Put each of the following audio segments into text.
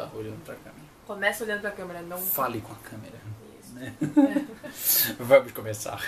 tá olhando pra câmera. Começa olhando pra câmera, não... Fale com a câmera. Isso. Né? Vamos começar.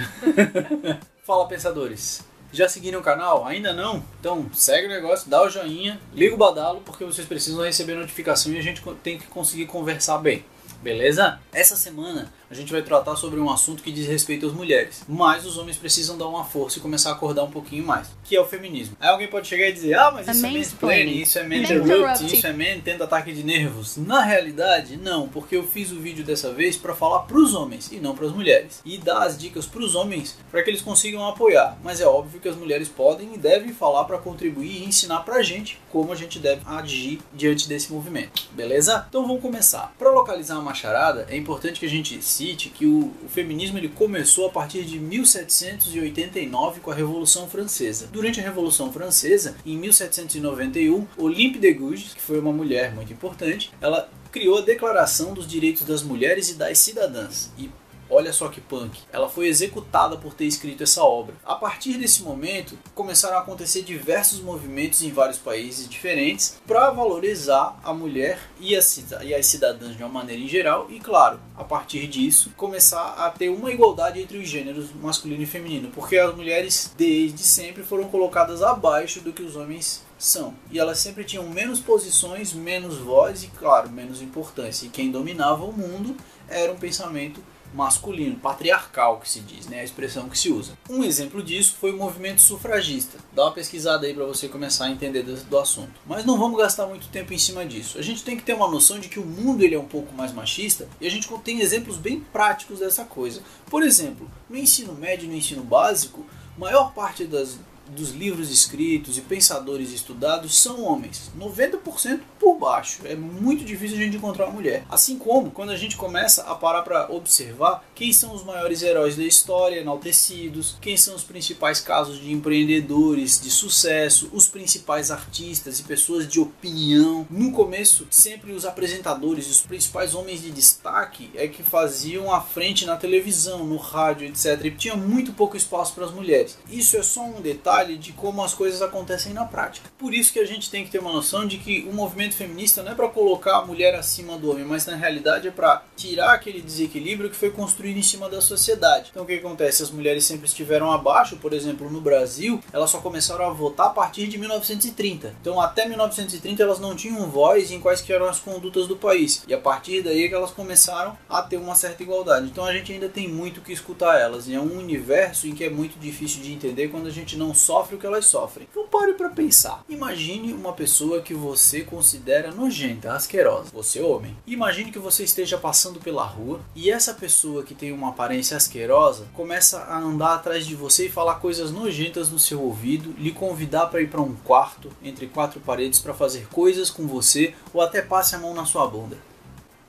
Fala, pensadores. Já seguiram o canal? Ainda não? Então segue o negócio, dá o joinha, liga o badalo, porque vocês precisam receber notificação e a gente tem que conseguir conversar bem. Beleza? Essa semana a gente vai tratar sobre um assunto que diz respeito às mulheres, mas os homens precisam dar uma força e começar a acordar um pouquinho mais, que é o feminismo. Aí alguém pode chegar e dizer, mas isso é mansplaining, isso é interrupt, isso é tenta ataque de nervos. Na realidade, não, porque eu fiz o vídeo dessa vez para falar pros homens e não pras mulheres, e dar as dicas pros homens para que eles consigam apoiar, mas é óbvio que as mulheres podem e devem falar para contribuir e ensinar pra gente como a gente deve agir diante desse movimento, beleza? Então vamos começar. Para localizar uma charada, é importante que a gente cite que o feminismo ele começou a partir de 1789 com a Revolução Francesa. Durante a Revolução Francesa, em 1791, Olympe de Gouges, que foi uma mulher muito importante, ela criou a Declaração dos Direitos das Mulheres e das Cidadãs. E olha só que punk. Ela foi executada por ter escrito essa obra. A partir desse momento, começaram a acontecer diversos movimentos em vários países diferentes para valorizar a mulher e as cidadãs de uma maneira em geral. E claro, a partir disso, começar a ter uma igualdade entre os gêneros masculino e feminino. Porque as mulheres desde sempre foram colocadas abaixo do que os homens são. E elas sempre tinham menos posições, menos voz e claro, menos importância. E quem dominava o mundo era um pensamento masculino, patriarcal que se diz, né? A expressão que se usa. Um exemplo disso foi o movimento sufragista. Dá uma pesquisada aí para você começar a entender do assunto. Mas não vamos gastar muito tempo em cima disso. A gente tem que ter uma noção de que o mundo ele é um pouco mais machista e a gente tem exemplos bem práticos dessa coisa. Por exemplo, no ensino médio e no ensino básico, a maior parte dos livros escritos e pensadores estudados são homens, 90% por baixo. É muito difícil a gente encontrar uma mulher. Assim como quando a gente começa a parar para observar quem são os maiores heróis da história enaltecidos, quem são os principais casos de empreendedores de sucesso, os principais artistas e pessoas de opinião. No começo, sempre os apresentadores e os principais homens de destaque é que faziam a frente na televisão, no rádio, etc. E tinha muito pouco espaço para as mulheres. Isso é só um detalhe de como as coisas acontecem na prática. Por isso que a gente tem que ter uma noção de que o movimento feminista não é para colocar a mulher acima do homem, mas na realidade é para tirar aquele desequilíbrio que foi construído em cima da sociedade. Então o que acontece? As mulheres sempre estiveram abaixo, por exemplo, no Brasil, elas só começaram a votar a partir de 1930. Então até 1930 elas não tinham voz em quais que eram as condutas do país. E a partir daí é que elas começaram a ter uma certa igualdade. Então a gente ainda tem muito que escutar elas. E é um universo em que é muito difícil de entender quando a gente não sofre o que elas sofrem. Então pare para pensar. Imagine uma pessoa que você considera nojenta, asquerosa. Você é homem. Imagine que você esteja passando pela rua e essa pessoa que tem uma aparência asquerosa começa a andar atrás de você e falar coisas nojentas no seu ouvido, lhe convidar para ir para um quarto entre quatro paredes para fazer coisas com você ou até passe a mão na sua bunda.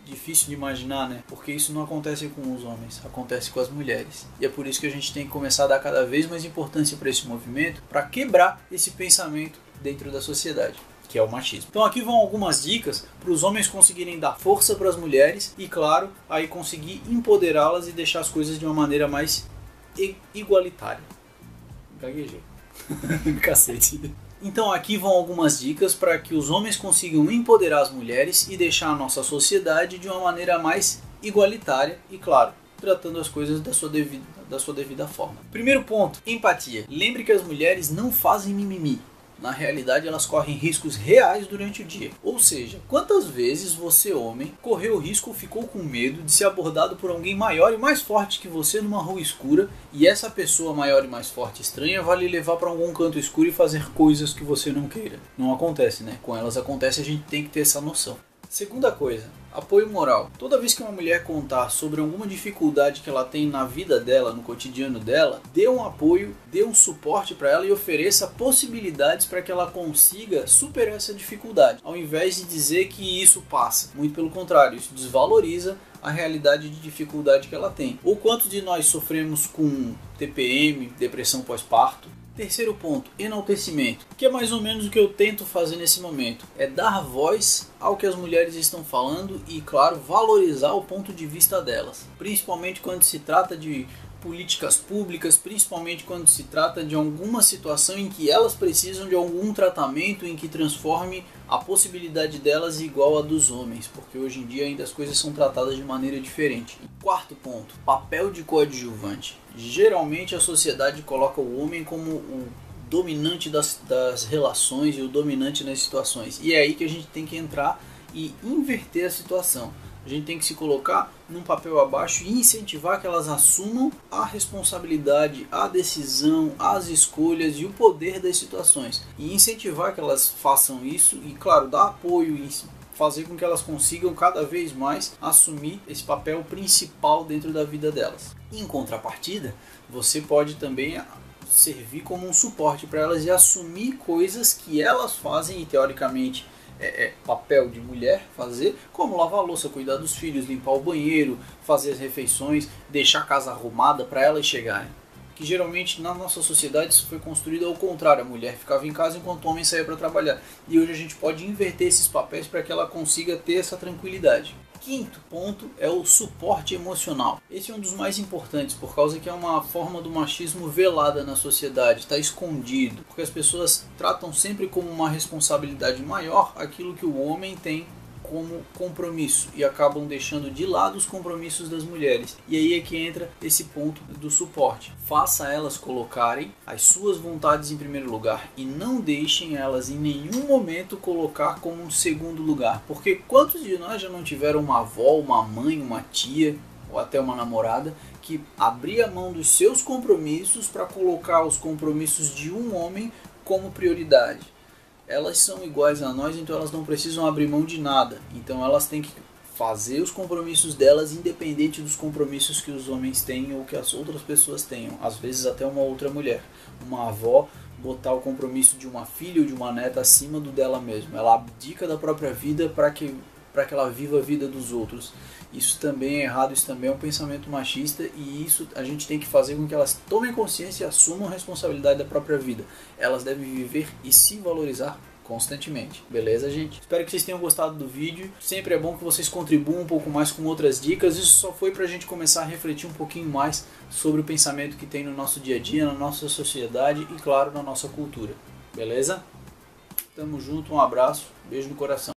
Difícil de imaginar, né? Porque isso não acontece com os homens, acontece com as mulheres. E é por isso que a gente tem que começar a dar cada vez mais importância para esse movimento, para quebrar esse pensamento dentro da sociedade, que é o machismo. Então aqui vão algumas dicas para os homens conseguirem dar força para as mulheres e, claro, aí conseguir empoderá-las e deixar as coisas de uma maneira mais igualitária. Gaguejei. Cacete. Então aqui vão algumas dicas para que os homens consigam empoderar as mulheres e deixar a nossa sociedade de uma maneira mais igualitária e, claro, tratando as coisas da sua devida forma. Primeiro ponto, empatia. Lembre que as mulheres não fazem mimimi. Na realidade, elas correm riscos reais durante o dia. Ou seja, quantas vezes você, homem, correu o risco ou ficou com medo de ser abordado por alguém maior e mais forte que você numa rua escura e essa pessoa maior e mais forte e estranha vai lhe levar para algum canto escuro e fazer coisas que você não queira? Não acontece, né? Com elas acontece, a gente tem que ter essa noção. Segunda coisa, apoio moral. Toda vez que uma mulher contar sobre alguma dificuldade que ela tem na vida dela, no cotidiano dela, dê um apoio, dê um suporte para ela e ofereça possibilidades para que ela consiga superar essa dificuldade, ao invés de dizer que isso passa. Muito pelo contrário, isso desvaloriza a realidade de dificuldade que ela tem. Ou quantos de nós sofremos com TPM, depressão pós-parto? Terceiro ponto, enaltecimento, que é mais ou menos o que eu tento fazer nesse momento. É dar voz ao que as mulheres estão falando e, claro, valorizar o ponto de vista delas. Principalmente quando se trata de políticas públicas, principalmente quando se trata de alguma situação em que elas precisam de algum tratamento em que transforme a possibilidade delas igual a dos homens, porque hoje em dia ainda as coisas são tratadas de maneira diferente. E quarto ponto, papel de coadjuvante. Geralmente a sociedade coloca o homem como o dominante das relações e o dominante nas situações, e é aí que a gente tem que entrar e inverter a situação. A gente tem que se colocar num papel abaixo e incentivar que elas assumam a responsabilidade, a decisão, as escolhas e o poder das situações. E incentivar que elas façam isso e, claro, dar apoio e fazer com que elas consigam cada vez mais assumir esse papel principal dentro da vida delas. Em contrapartida, você pode também servir como um suporte para elas e assumir coisas que elas fazem e teoricamente papel de mulher fazer, como lavar a louça, cuidar dos filhos, limpar o banheiro, fazer as refeições, deixar a casa arrumada para elas chegarem. Que geralmente na nossa sociedade isso foi construído ao contrário, a mulher ficava em casa enquanto o homem saía para trabalhar. E hoje a gente pode inverter esses papéis para que ela consiga ter essa tranquilidade. Quinto ponto é o suporte emocional. Esse é um dos mais importantes, por causa que é uma forma do machismo velada na sociedade, está escondido, porque as pessoas tratam sempre como uma responsabilidade maior aquilo que o homem tem como compromisso e acabam deixando de lado os compromissos das mulheres. E aí é que entra esse ponto do suporte. Faça elas colocarem as suas vontades em primeiro lugar e não deixem elas em nenhum momento colocar como um segundo lugar. Porque quantos de nós já não tiveram uma avó, uma mãe, uma tia ou até uma namorada que abria mão dos seus compromissos para colocar os compromissos de um homem como prioridade? Elas são iguais a nós, então elas não precisam abrir mão de nada. Então elas têm que fazer os compromissos delas independente dos compromissos que os homens têm ou que as outras pessoas tenham. Às vezes até uma outra mulher. Uma avó botar o compromisso de uma filha ou de uma neta acima do dela mesma. Ela abdica da própria vida para que ela viva a vida dos outros. Isso também é errado, isso também é um pensamento machista e isso a gente tem que fazer com que elas tomem consciência e assumam a responsabilidade da própria vida. Elas devem viver e se valorizar constantemente. Beleza, gente? Espero que vocês tenham gostado do vídeo. Sempre é bom que vocês contribuam um pouco mais com outras dicas. Isso só foi pra gente começar a refletir um pouquinho mais sobre o pensamento que tem no nosso dia a dia, na nossa sociedade e, claro, na nossa cultura. Beleza? Tamo junto, um abraço, beijo no coração.